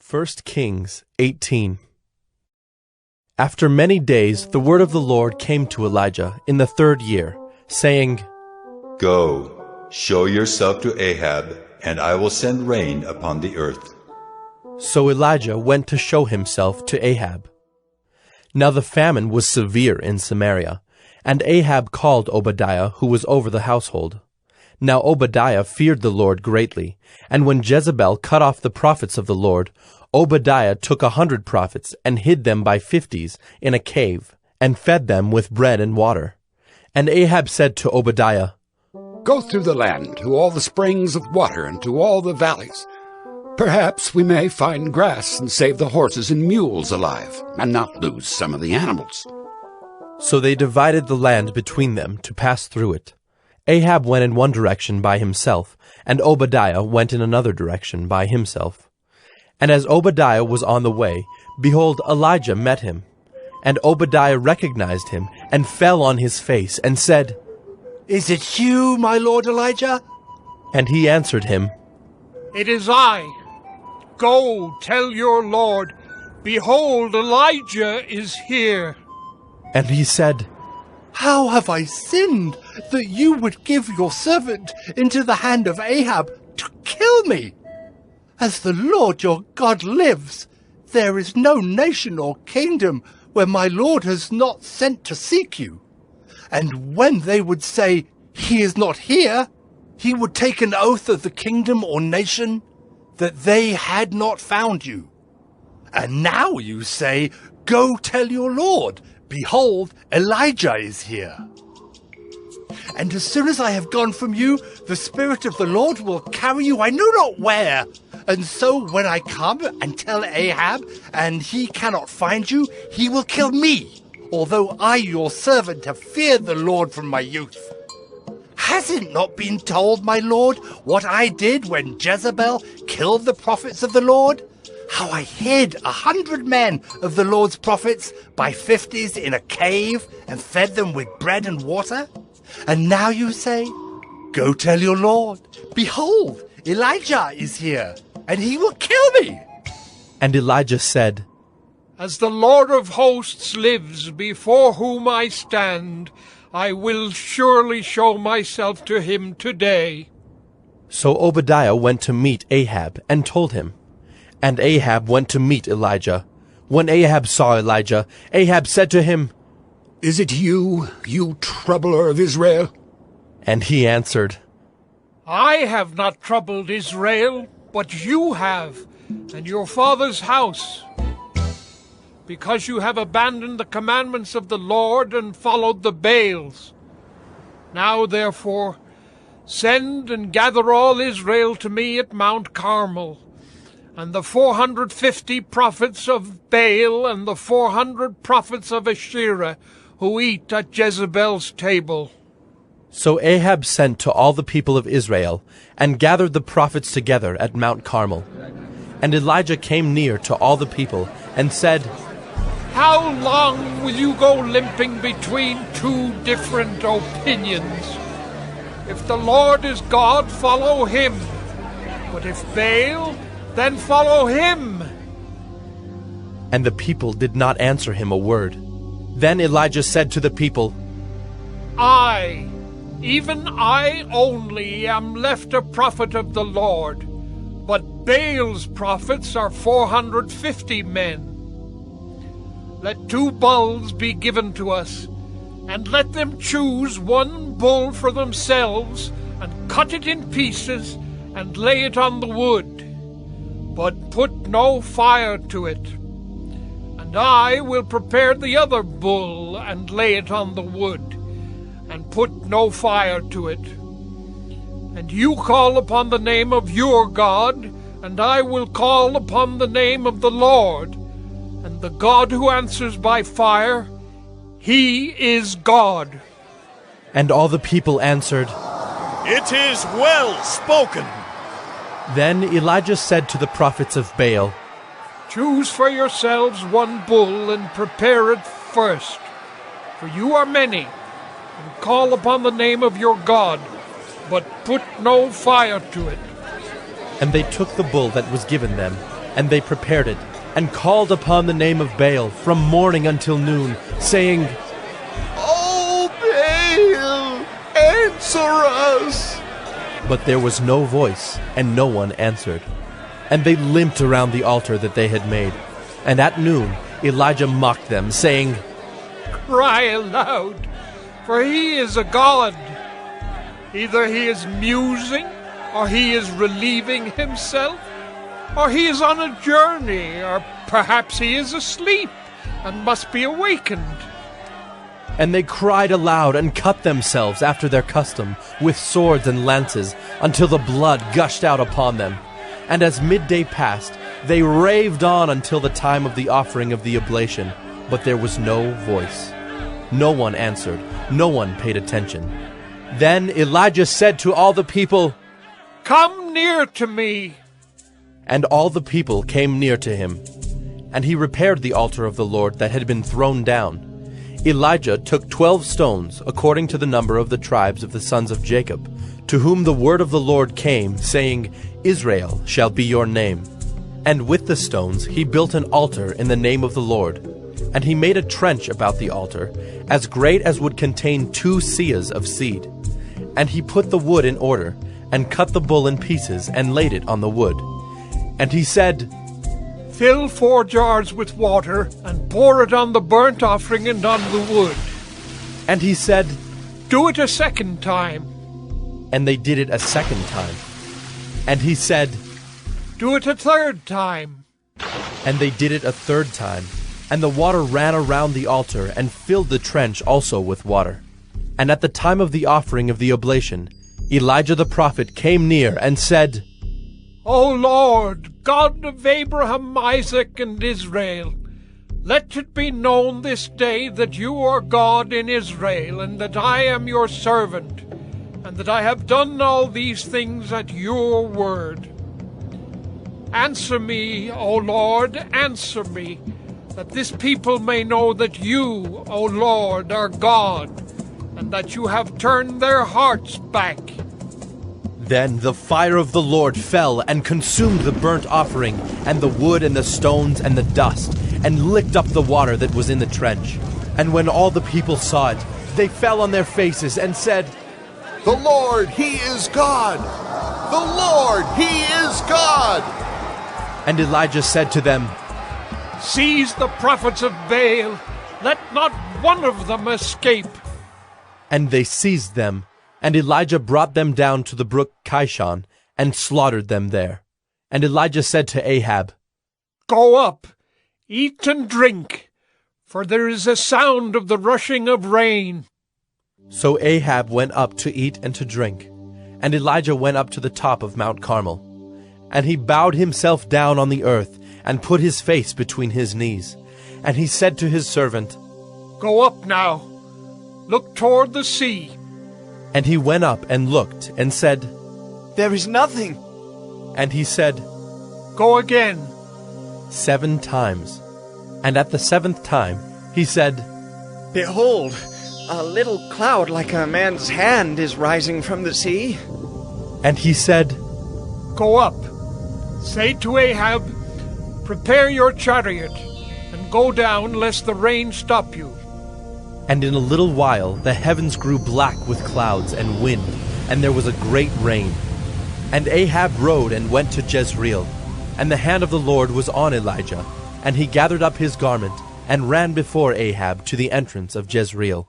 1 Kings 18. After many days the word of the Lord came to Elijah in the 3rd year, saying, Go, show yourself to Ahab, and I will send rain upon the earth. So Elijah went to show himself to Ahab. Now the famine was severe in Samaria, and Ahab called Obadiah, who was over the household. Now Obadiah feared the Lord greatly, and when Jezebel cut off the prophets of the Lord, Obadiah took 100 prophets and hid them by 50s in a cave, and fed them with bread and water. And Ahab said to Obadiah, Go through the land to all the springs of water and to all the valleys. Perhaps we may find grass and save the horses and mules alive, and not lose some of the animals. So they divided the land between them to pass through it. Ahab went in one direction by himself, and Obadiah went in another direction by himself. And as Obadiah was on the way, behold, Elijah met him. And Obadiah recognized him, and fell on his face, and said, Is it you, my lord Elijah? And he answered him, It is I. Go, tell your lord, behold, Elijah is here. And he said, How have I sinned, that you would give your servant into the hand of Ahab to kill me? As the Lord your God lives, there is no nation or kingdom where my Lord has not sent to seek you. And when they would say, He is not here, he would take an oath of the kingdom or nation that they had not found you. And now you say, Go tell your Lord, behold, Elijah is here. And as soon as I have gone from you, the Spirit of the Lord will carry you I know not where. And so when I come and tell Ahab, and he cannot find you, he will kill me, although I, your servant, have feared the Lord from my youth. Has it not been told, my lord, what I did when Jezebel killed the prophets of the Lord? How I hid 100 men of the Lord's prophets by 50s in a cave and fed them with bread and water? And now you say, Go tell your Lord, behold, Elijah is here, and he will kill me. And Elijah said, As the Lord of hosts lives, before whom I stand, I will surely show myself to him today. So Obadiah went to meet Ahab, and told him. And Ahab went to meet Elijah. When Ahab saw Elijah, Ahab said to him, Is it you, you troubler of Israel? And he answered, I have not troubled Israel, but you have, and your father's house, because you have abandoned the commandments of the Lord and followed the Baals. Now, therefore, send and gather all Israel to me at Mount Carmel, and the 450 prophets of Baal and the 400 prophets of Asherah who eat at Jezebel's table. So Ahab sent to all the people of Israel, and gathered the prophets together at Mount Carmel. And Elijah came near to all the people, and said, How long will you go limping between two different opinions? If the Lord is God, follow him. But if Baal, then follow him. And the people did not answer him a word. Then Elijah said to the people, I, even I only, am left a prophet of the Lord, but Baal's prophets are 450 men. Let 2 bulls be given to us, and let them choose 1 bull for themselves, and cut it in pieces, and lay it on the wood, but put no fire to it. And I will prepare the other bull, and lay it on the wood, and put no fire to it. And you call upon the name of your God, and I will call upon the name of the Lord. And the God who answers by fire, he is God. And all the people answered, It is well spoken. Then Elijah said to the prophets of Baal, Choose for yourselves 1 bull, and prepare it first, for you are many, and call upon the name of your God, but put no fire to it. And they took the bull that was given them, And they prepared it, and called upon the name of Baal from morning until noon, saying, Oh, Baal, answer us! But there was no voice, and no one answered. And they limped around the altar that they had made. And at noon Elijah mocked them, saying, Cry aloud, for he is a god. Either he is musing, or he is relieving himself, or he is on a journey, or perhaps he is asleep and must be awakened. And they cried aloud and cut themselves after their custom with swords and lances until the blood gushed out upon them. And as midday passed, they raved on until the time of the offering of the oblation, but there was no voice. No one answered, no one paid attention. Then Elijah said to all the people, Come near to me. And all the people came near to him. And he repaired the altar of the Lord that had been thrown down. Elijah took 12 stones, according to the number of the tribes of the sons of Jacob, to whom the word of the Lord came, saying, Israel shall be your name. And with the stones he built an altar in the name of the Lord. And he made a trench about the altar, as great as would contain 2 seahs of seed. And he put the wood in order, and cut the bull in pieces, and laid it on the wood. And he said, Fill 4 jars with water, and pour it on the burnt offering and on the wood. And he said, Do it a second time. And they did it a second time. And he said, Do it a third time. And they did it a third time. And the water ran around the altar, and filled the trench also with water. And at the time of the offering of the oblation, Elijah the prophet came near and said, O Lord, God of Abraham, Isaac, and Israel, let it be known this day that you are God in Israel, and that I am your servant, and that I have done all these things at your word. Answer me, O Lord, answer me, that this people may know that you, O Lord, are God, and that you have turned their hearts back. Then the fire of the Lord fell and consumed the burnt offering, and the wood and the stones and the dust, and licked up the water that was in the trench. And when all the people saw it, they fell on their faces and said, The Lord, He is God! The Lord, He is God! And Elijah said to them, Seize the prophets of Baal, let not one of them escape. And they seized them. And Elijah brought them down to the brook Kishon, and slaughtered them there. And Elijah said to Ahab, Go up, eat and drink, for there is a sound of the rushing of rain. So Ahab went up to eat and to drink. And Elijah went up to the top of Mount Carmel. And he bowed himself down on the earth, and put his face between his knees. And he said to his servant, Go up now, look toward the sea. And he went up and looked, and said, There is nothing. And he said, Go again. 7 times. And at the 7th time he said, Behold, a little cloud like a man's hand is rising from the sea. And he said, Go up. Say to Ahab, Prepare your chariot, and go down, lest the rain stop you. And in a little while the heavens grew black with clouds and wind, and there was a great rain. And Ahab rode and went to Jezreel. And the hand of the Lord was on Elijah, and he gathered up his garment, and ran before Ahab to the entrance of Jezreel.